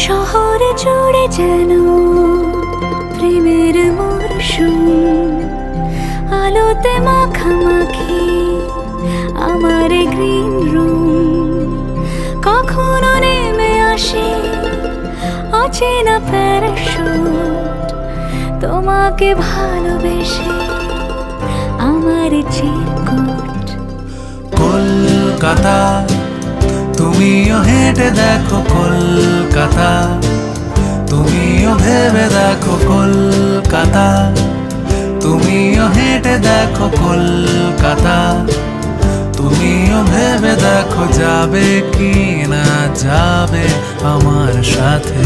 শহরে জুড়ে যেন প্রেমের মরশুম, আলোতে মাখামাখি আমার গ্রিন রুম। কখনো নেমে আসে অচেনা প্যারাশুট, তোমাকে ভালোবেসে আমার চিরকুট। কলকাতা তুমিও হেঁটে দেখো কলকাতা, তুমিও ভেবে দেখো কলকাতা, তুমিও হেঁটে দেখো কলকাতা, তুমিও ভেবে দেখো যাবে কি না যাবে আমার সাথে।